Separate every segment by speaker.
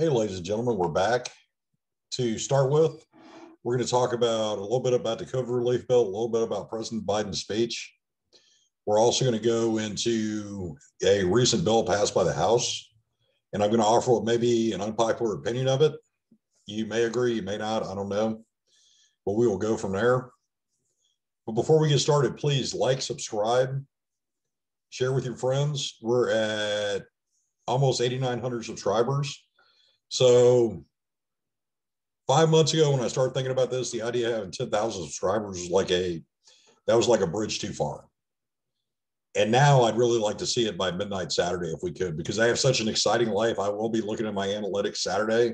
Speaker 1: Hey, ladies and gentlemen, we're back. To start with, we're going to talk about a little bit about the COVID relief bill, a little bit about President Biden's speech. We're also going to go into a recent bill passed by the House, and I'm going to offer what may be an unpopular opinion of it. You may agree, you may not, I don't know, but we will go from there. But before we get started, please like, subscribe, share with your friends. We're at almost 8,900 subscribers. So 5 months ago, when I started thinking about this, the idea of having 10,000 subscribers was like a bridge too far. And now I'd really like to see it by midnight Saturday if we could, because I have such an exciting life. I will be looking at my analytics Saturday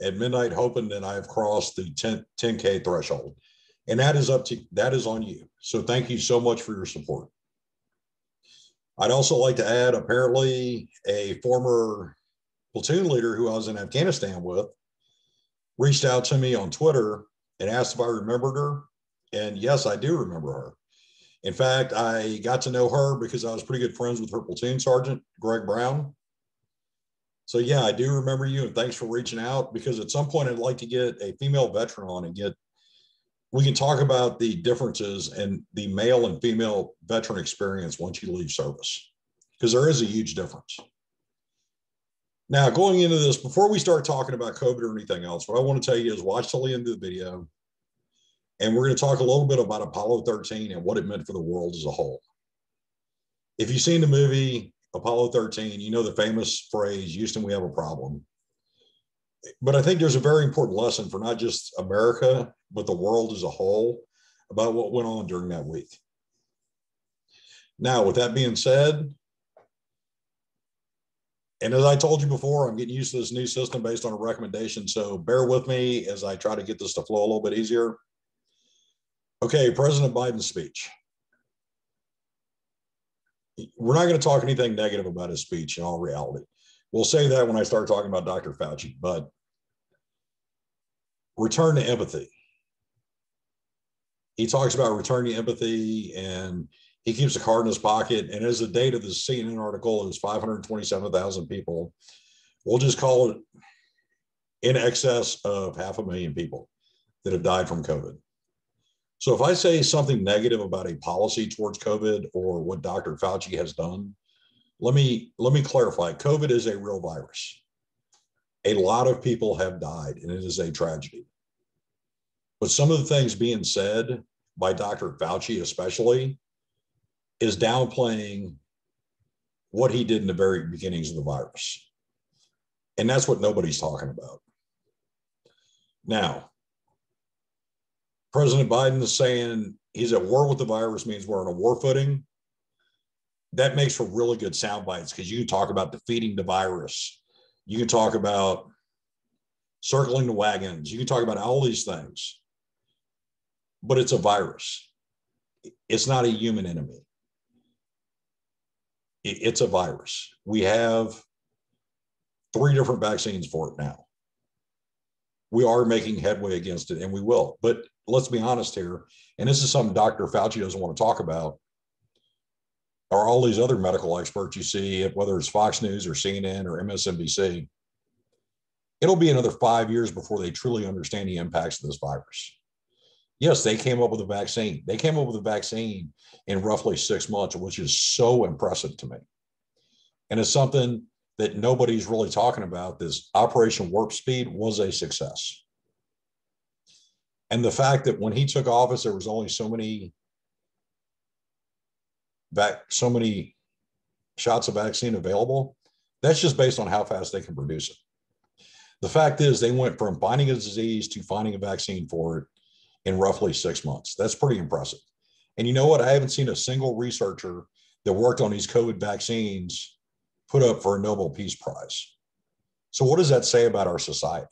Speaker 1: at midnight, hoping that I have crossed the 10K threshold. And that is on you. So thank you so much for your support. I'd also like to add, apparently, a former platoon leader who I was in Afghanistan with reached out to me on Twitter and asked if I remembered her. And yes, I do remember her. In fact, I got to know her because I was pretty good friends with her platoon sergeant, Greg Brown. So yeah, I do remember you, and thanks for reaching out, because at some point I'd like to get a female veteran on and we can talk about the differences in the male and female veteran experience once you leave service, because there is a huge difference. Now, going into this, before we start talking about COVID or anything else, what I want to tell you is watch till the end of the video, and we're going to talk a little bit about Apollo 13 and what it meant for the world as a whole. If you've seen the movie Apollo 13, you know the famous phrase, "Houston, we have a problem." But I think there's a very important lesson for not just America, but the world as a whole about what went on during that week. Now, with that being said, and as I told you before, I'm getting used to this new system based on a recommendation, so bear with me as I try to get this to flow a little bit easier. Okay, President Biden's speech. We're not going to talk anything negative about his speech in all reality. We'll say that when I start talking about Dr. Fauci, but return to empathy. He talks about returning to empathy, and he keeps a card in his pocket. And as the date of the CNN article is 527,000 people, we'll just call it in excess of 500,000 people that have died from COVID. So if I say something negative about a policy towards COVID or what Dr. Fauci has done, let me clarify. COVID is a real virus. A lot of people have died, and it is a tragedy. But some of the things being said by Dr. Fauci especially is downplaying what he did in the very beginnings of the virus. And that's what nobody's talking about. Now, President Biden is saying he's at war with the virus, means we're on a war footing. That makes for really good sound bites, because you can talk about defeating the virus. You can talk about circling the wagons. You can talk about all these things. But it's a virus. It's not a human enemy. It's a virus. We have 3 different vaccines for it now. We are making headway against it, and we will. But let's be honest here, and this is something Dr. Fauci doesn't want to talk about, or all these other medical experts you see, whether it's Fox News or CNN or MSNBC, it'll be another 5 years before they truly understand the impacts of this virus. Yes, they came up with a vaccine. They came up with a vaccine in roughly 6 months, which is so impressive to me. And it's something that nobody's really talking about. This Operation Warp Speed was a success. And the fact that when he took office, there was only so many shots of vaccine available, that's just based on how fast they can produce it. The fact is, they went from finding a disease to finding a vaccine for it in roughly 6 months. That's pretty impressive. And you know what? I haven't seen a single researcher that worked on these COVID vaccines put up for a Nobel Peace Prize. So what does that say about our society?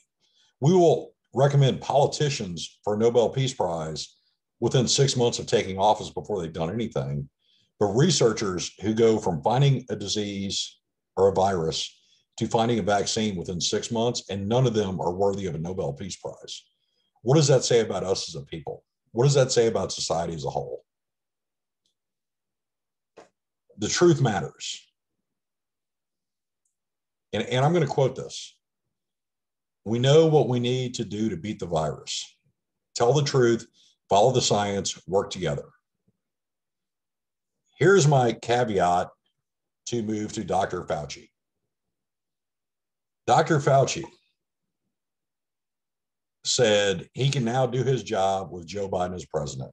Speaker 1: We will recommend politicians for a Nobel Peace Prize within 6 months of taking office before they've done anything. But researchers who go from finding a disease or a virus to finding a vaccine within 6 months, and none of them are worthy of a Nobel Peace Prize. What does that say about us as a people? What does that say about society as a whole? The truth matters. And I'm going to quote this. We know what we need to do to beat the virus. Tell the truth, follow the science, work together. Here's my caveat to move to Dr. Fauci. Dr. Fauci said he can now do his job with Joe Biden as president.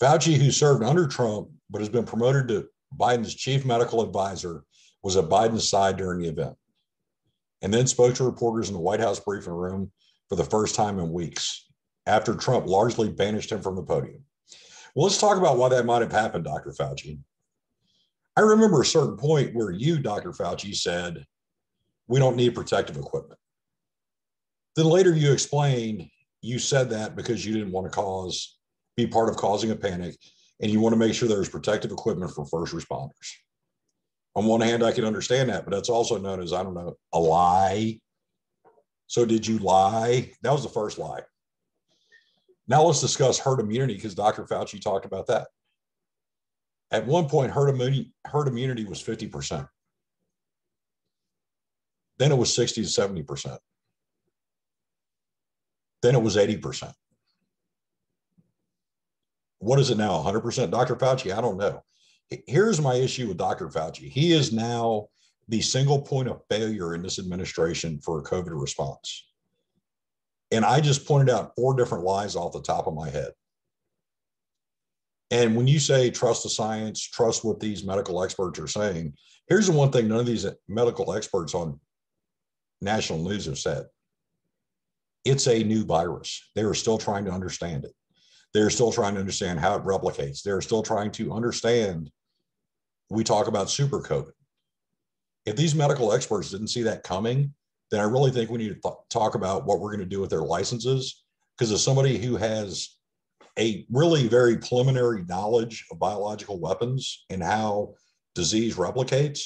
Speaker 1: Fauci, who served under Trump but has been promoted to Biden's chief medical advisor, was at Biden's side during the event and then spoke to reporters in the White House briefing room for the first time in weeks after Trump largely banished him from the podium. Well, let's talk about why that might have happened, Dr. Fauci. I remember a certain point where you, Dr. Fauci, said, we don't need protective equipment. Then later you explained you said that because you didn't want to be part of causing a panic, and you want to make sure there's protective equipment for first responders. On one hand, I can understand that, but that's also known as, I don't know, a lie. So did you lie? That was the first lie. Now let's discuss herd immunity, because Dr. Fauci talked about that. At one point, herd immunity was 50%. Then it was 60 to 70%. Then it was 80%. What is it now, 100%? Dr. Fauci, I don't know. Here's my issue with Dr. Fauci. He is now the single point of failure in this administration for a COVID response. And I just pointed out 4 different lies off the top of my head. And when you say trust the science, trust what these medical experts are saying, here's the one thing none of these medical experts on national news have said. It's a new virus. They are still trying to understand it. They're still trying to understand how it replicates. They're still trying to understand. We talk about super COVID. If these medical experts didn't see that coming, then I really think we need to talk about what we're going to do with their licenses. Because as somebody who has a really very preliminary knowledge of biological weapons and how disease replicates,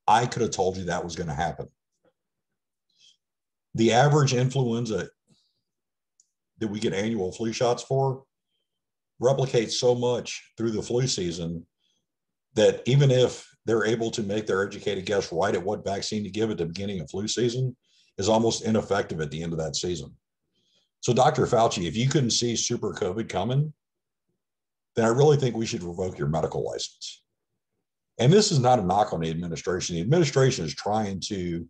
Speaker 1: I could have told you that was going to happen. The average influenza that we get annual flu shots for replicates so much through the flu season that even if they're able to make their educated guess right at what vaccine to give at the beginning of flu season, is almost ineffective at the end of that season. So Dr. Fauci, if you couldn't see super COVID coming, then I really think we should revoke your medical license. And this is not a knock on the administration. The administration is trying to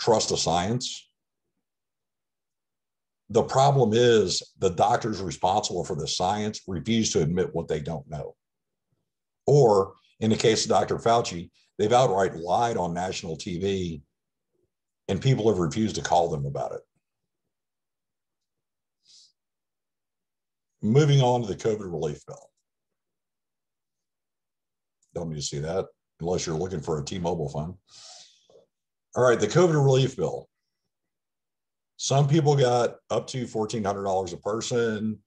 Speaker 1: trust the science. The problem is the doctors responsible for the science refuse to admit what they don't know. Or in the case of Dr. Fauci, they've outright lied on national TV and people have refused to call them about it. Moving on to the COVID relief bill. Don't need to see that unless you're looking for a T-Mobile phone. All right, the COVID relief bill. Some people got up to $1,400 a person.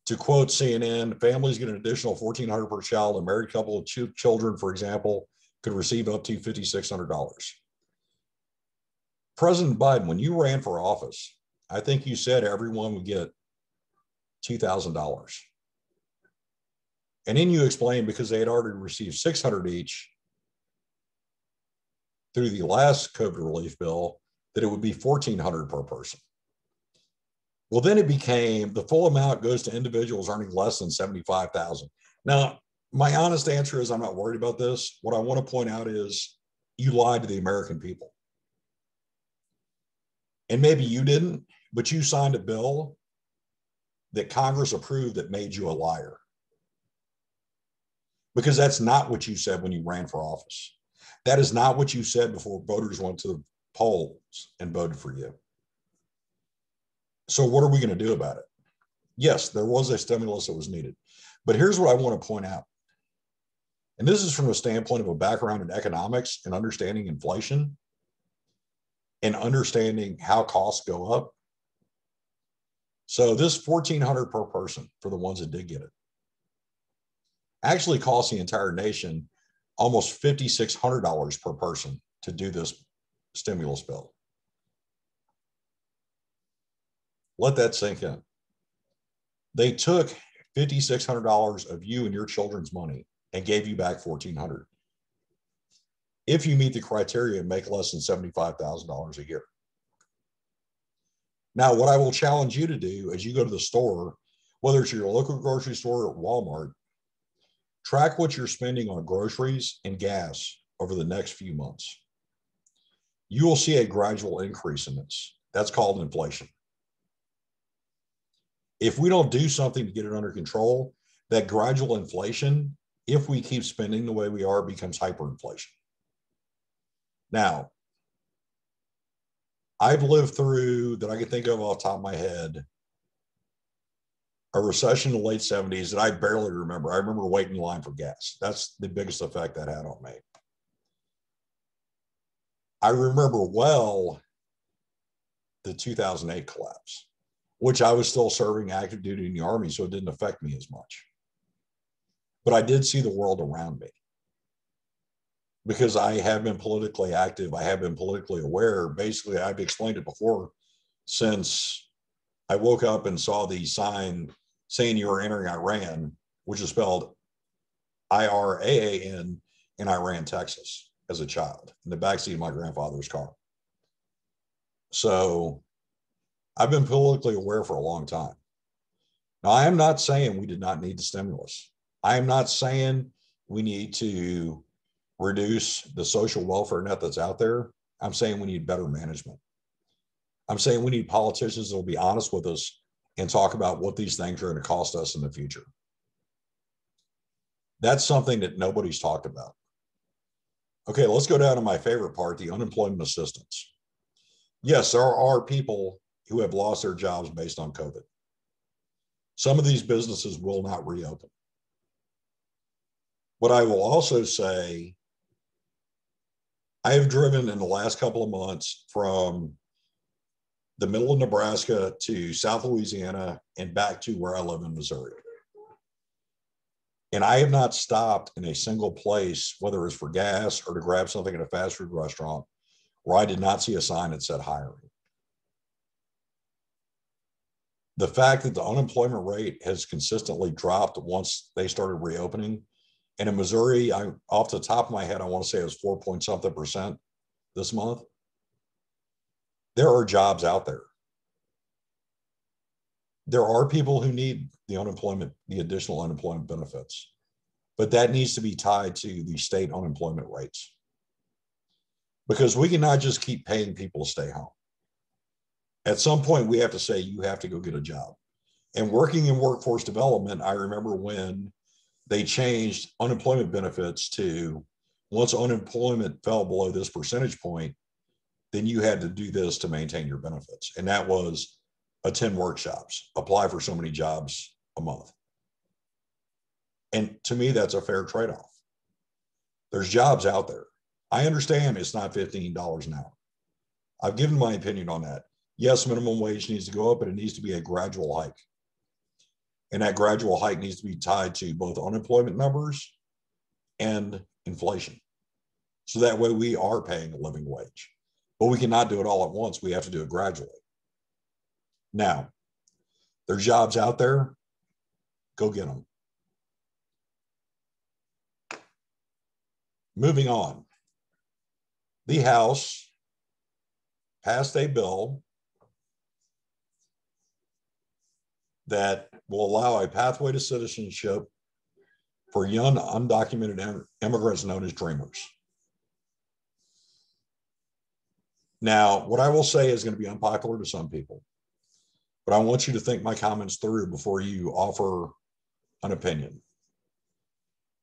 Speaker 1: To quote CNN, families get an additional $1,400 per child. A married couple of children, for example, could receive up to $5,600. President Biden, when you ran for office, I think you said everyone would get $2,000. And then you explained because they had already received $600 each through the last COVID relief bill, that it would be $1,400 per person. Well, then it became the full amount goes to individuals earning less than $75,000. Now, my honest answer is I'm not worried about this. What I want to point out is you lied to the American people. And maybe you didn't, but you signed a bill that Congress approved that made you a liar. Because that's not what you said when you ran for office. That is not what you said before voters went to the polls and voted for you. So what are we going to do about it? Yes, there was a stimulus that was needed. But here's what I want to point out. And this is from the standpoint of a background in economics and understanding inflation and understanding how costs go up. So this $1,400 per person for the ones that did get it actually costs the entire nation almost $5,600 per person to do this stimulus bill. Let that sink in. They took $5,600 of you and your children's money and gave you back $1,400. if you meet the criteria and make less than $75,000 a year. Now, what I will challenge you to do as you go to the store, whether it's your local grocery store or Walmart, track what you're spending on groceries and gas over the next few months. You will see a gradual increase in this. That's called inflation. If we don't do something to get it under control, that gradual inflation, if we keep spending the way we are, becomes hyperinflation. Now, I've lived through, that I can think of off the top of my head, a recession in the late 70s that I barely remember. I remember waiting in line for gas. That's the biggest effect that had on me. I remember well the 2008 collapse, which I was still serving active duty in the Army, so it didn't affect me as much. But I did see the world around me because I have been politically active. I have been politically aware. Basically, I've explained it before, since I woke up and saw the sign saying you were entering Iran, which is spelled IRAAN, in Iran, Texas, as a child in the backseat of my grandfather's car. So I've been politically aware for a long time. Now, I am not saying we did not need the stimulus. I am not saying we need to reduce the social welfare net that's out there. I'm saying we need better management. I'm saying we need politicians that will be honest with us and talk about what these things are going to cost us in the future. That's something that nobody's talked about. Okay, let's go down to my favorite part, the unemployment assistance. Yes, there are people who have lost their jobs based on COVID. Some of these businesses will not reopen. But I will also say, I have driven in the last couple of months from the middle of Nebraska to South Louisiana and back to where I live in Missouri. And I have not stopped in a single place, whether it's for gas or to grab something at a fast food restaurant, where I did not see a sign that said hiring. The fact that the unemployment rate has consistently dropped once they started reopening. And in Missouri, off the top of my head, I want to say it was 4 point something percent this month. There are jobs out there. There are people who need the unemployment, the additional unemployment benefits, but that needs to be tied to the state unemployment rates, because we cannot just keep paying people to stay home. At some point, we have to say, you have to go get a job. And working in workforce development, I remember when they changed unemployment benefits to, once unemployment fell below this percentage point, then you had to do this to maintain your benefits. And that was attend workshops, apply for so many jobs a month. And to me, that's a fair trade-off. There's jobs out there. I understand it's not $15 an hour. I've given my opinion on that. Yes, minimum wage needs to go up, but it needs to be a gradual hike. And that gradual hike needs to be tied to both unemployment numbers and inflation. So that way we are paying a living wage. But we cannot do it all at once. We have to do it gradually. Now, there's jobs out there. Go get them. Moving on. The House passed a bill that will allow a pathway to citizenship for young undocumented immigrants known as dreamers. Now, what I will say is going to be unpopular to some people, but I want you to think my comments through before you offer an opinion.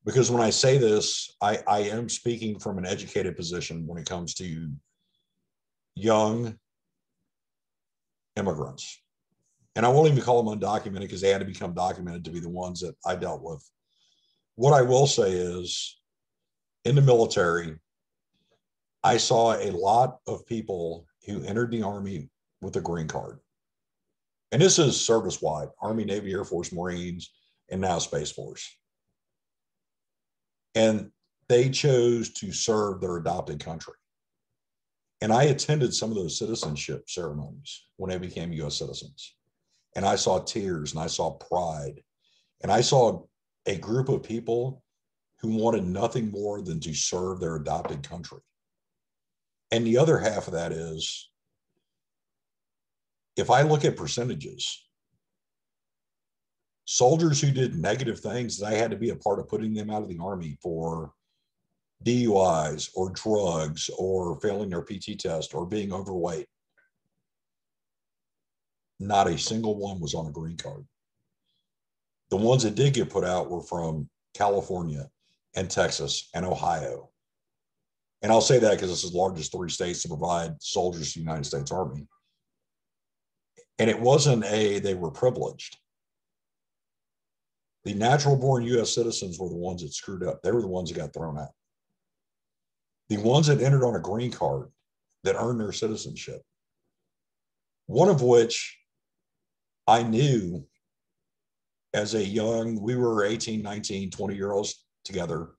Speaker 1: Because when I say this, I am speaking from an educated position when it comes to young immigrants. And I won't even call them undocumented, because they had to become documented to be the ones that I dealt with. What I will say is, in the military, I saw a lot of people who entered the Army with a green card. And this is service-wide: Army, Navy, Air Force, Marines, and now Space Force. And they chose to serve their adopted country. And I attended some of those citizenship ceremonies when they became U.S. citizens. And I saw tears, and I saw pride. And I saw a group of people who wanted nothing more than to serve their adopted country. And the other half of that is, if I look at percentages, soldiers who did negative things that I had to be a part of putting them out of the Army for DUIs or drugs or failing their PT test or being overweight, not a single one was on a green card. The ones that did get put out were from California and Texas and Ohio. And I'll say that because this is the largest 3 states to provide soldiers to the United States Army. And it wasn't they were privileged. The natural born US citizens were the ones that screwed up. They were the ones that got thrown out. The ones that entered on a green card that earned their citizenship, one of which I knew as a young, we were 18, 19, 20-year-olds together.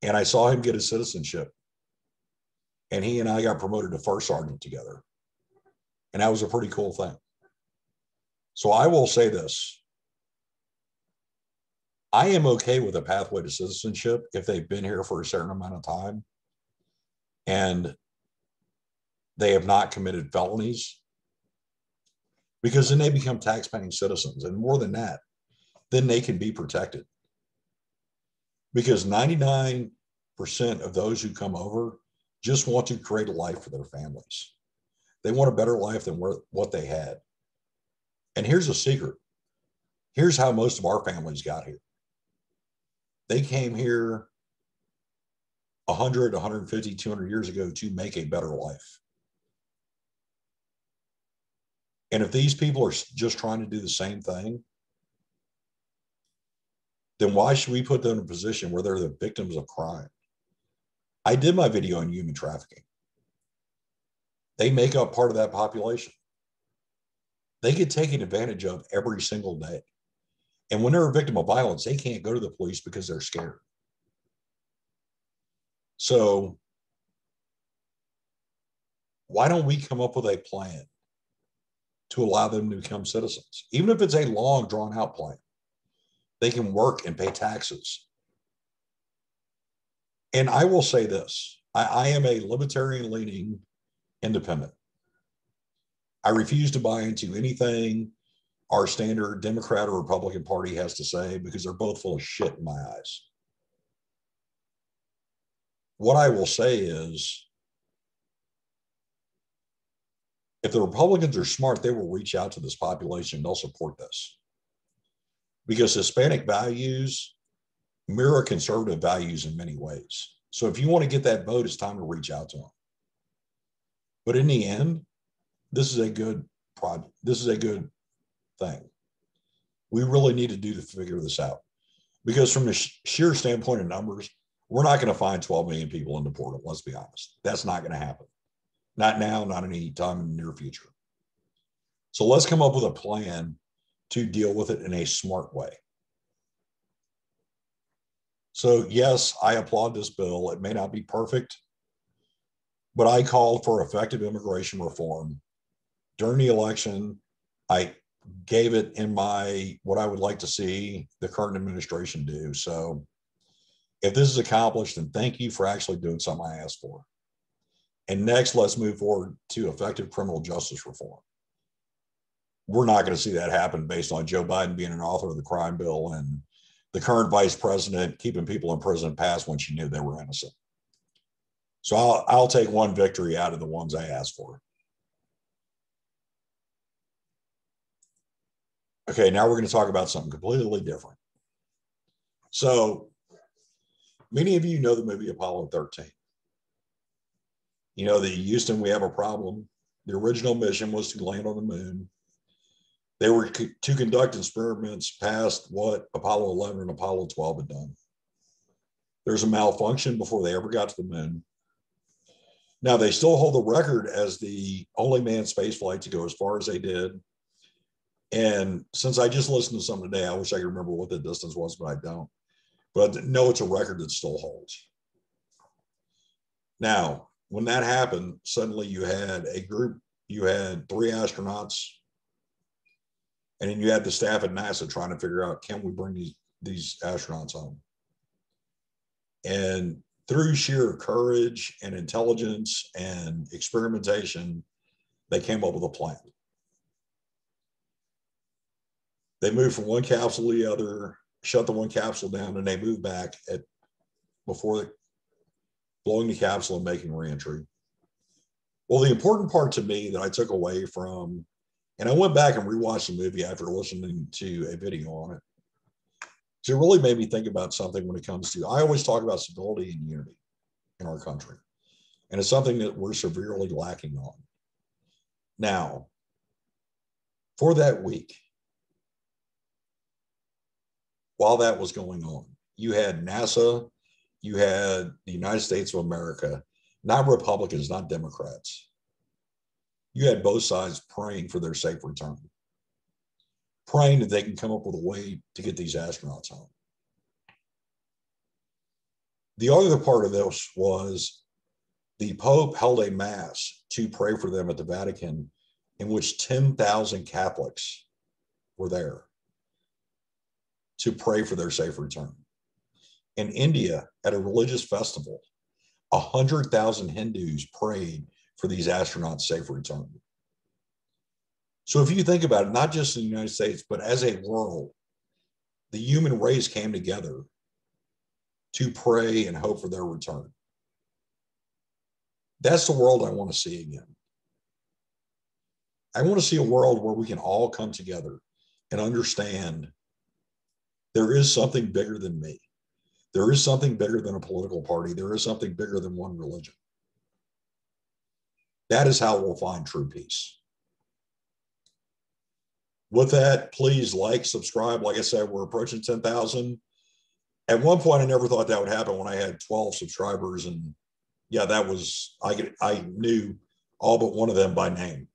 Speaker 1: And I saw him get his citizenship. And he and I got promoted to first sergeant together. And that was a pretty cool thing. So I will say this. I am okay with a pathway to citizenship if they've been here for a certain amount of time and they have not committed felonies, because then they become tax-paying citizens. And more than that, then they can be protected. Because 99% of those who come over just want to create a life for their families. They want a better life than what they had. And here's a secret. Here's how most of our families got here. They came here 100, 150, 200 years ago to make a better life. And if these people are just trying to do the same thing, then why should we put them in a position where they're the victims of crime? I did my video on human trafficking. They make up part of that population. They get taken advantage of every single day. And when they're a victim of violence, they can't go to the police because they're scared. So why don't we come up with a plan to allow them to become citizens? Even if it's a long, drawn-out plan, they can work and pay taxes. And I will say this. I am a libertarian-leaning independent. I refuse to buy into anything our standard Democrat or Republican Party has to say, because they're both full of shit in my eyes. What I will say is, if the Republicans are smart, they will reach out to this population. They'll support this. Because Hispanic values mirror conservative values in many ways. So if you want to get that vote, it's time to reach out to them. But in the end, this is a good project. This is a good thing. We really need to figure this out. Because from the sheer standpoint of numbers, we're not going to find 12 million people in the portal. Let's be honest. That's not going to happen. Not now, not any time in the near future. So let's come up with a plan to deal with it in a smart way. So yes, I applaud this bill. It may not be perfect, but I called for effective immigration reform. During the election, I gave it in what I would like to see the current administration do. So if this is accomplished, then thank you for actually doing something I asked for. And next, let's move forward to effective criminal justice reform. We're not going to see that happen based on Joe Biden being an author of the crime bill and the current vice president keeping people in prison past when she knew they were innocent. So I'll take one victory out of the ones I asked for. Okay, now we're going to talk about something completely different. So many of you know the movie Apollo 13. You know, the Houston, we have a problem. The original mission was to land on the moon. They were to conduct experiments past what Apollo 11 and Apollo 12 had done. There's a malfunction before they ever got to the moon. Now, they still hold the record as the only manned space flight to go as far as they did. And since I just listened to some today, I wish I could remember what the distance was, but I don't. But no, it's a record that still holds. Now, when that happened, suddenly you had you had 3 astronauts, and then you had the staff at NASA trying to figure out, can we bring these astronauts home. And through sheer courage and intelligence and experimentation, they came up with a plan. They moved from one capsule to the other, shut the one capsule down, and they moved back before blowing the capsule and making reentry. Well, the important part to me that I took away from, and I went back and rewatched the movie after listening to a video on it, so it really made me think about something when it comes to, I always talk about stability and unity in our country. And it's something that we're severely lacking on. Now, for that week, while that was going on, you had NASA, you had the United States of America, not Republicans, not Democrats. You had both sides praying for their safe return, praying that they can come up with a way to get these astronauts home. The other part of this was the Pope held a mass to pray for them at the Vatican, in which 10,000 Catholics were there to pray for their safe return. In India, at a religious festival, 100,000 Hindus prayed for these astronauts' safe return. So if you think about it, not just in the United States, but as a world, the human race came together to pray and hope for their return. That's the world I want to see again. I want to see a world where we can all come together and understand there is something bigger than me. There is something bigger than a political party. There is something bigger than one religion. That is how we'll find true peace. With that, please like, subscribe. Like I said, we're approaching 10,000. At one point, I never thought that would happen when I had 12 subscribers. And yeah, that was, I knew all but one of them by name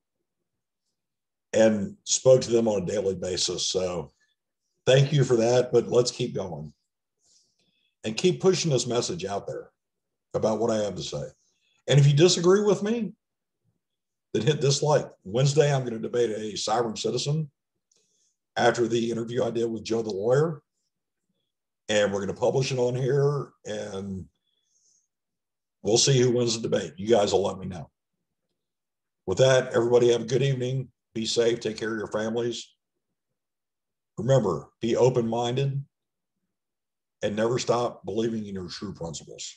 Speaker 1: and spoke to them on a daily basis. So thank you for that, but let's keep going and keep pushing this message out there about what I have to say. And if you disagree with me, then hit dislike. Wednesday, I'm going to debate a sovereign citizen after the interview I did with Joe the lawyer. And we're going to publish it on here, and we'll see who wins the debate. You guys will let me know. With that, everybody have a good evening. Be safe. Take care of your families. Remember, be open-minded and never stop believing in your true principles.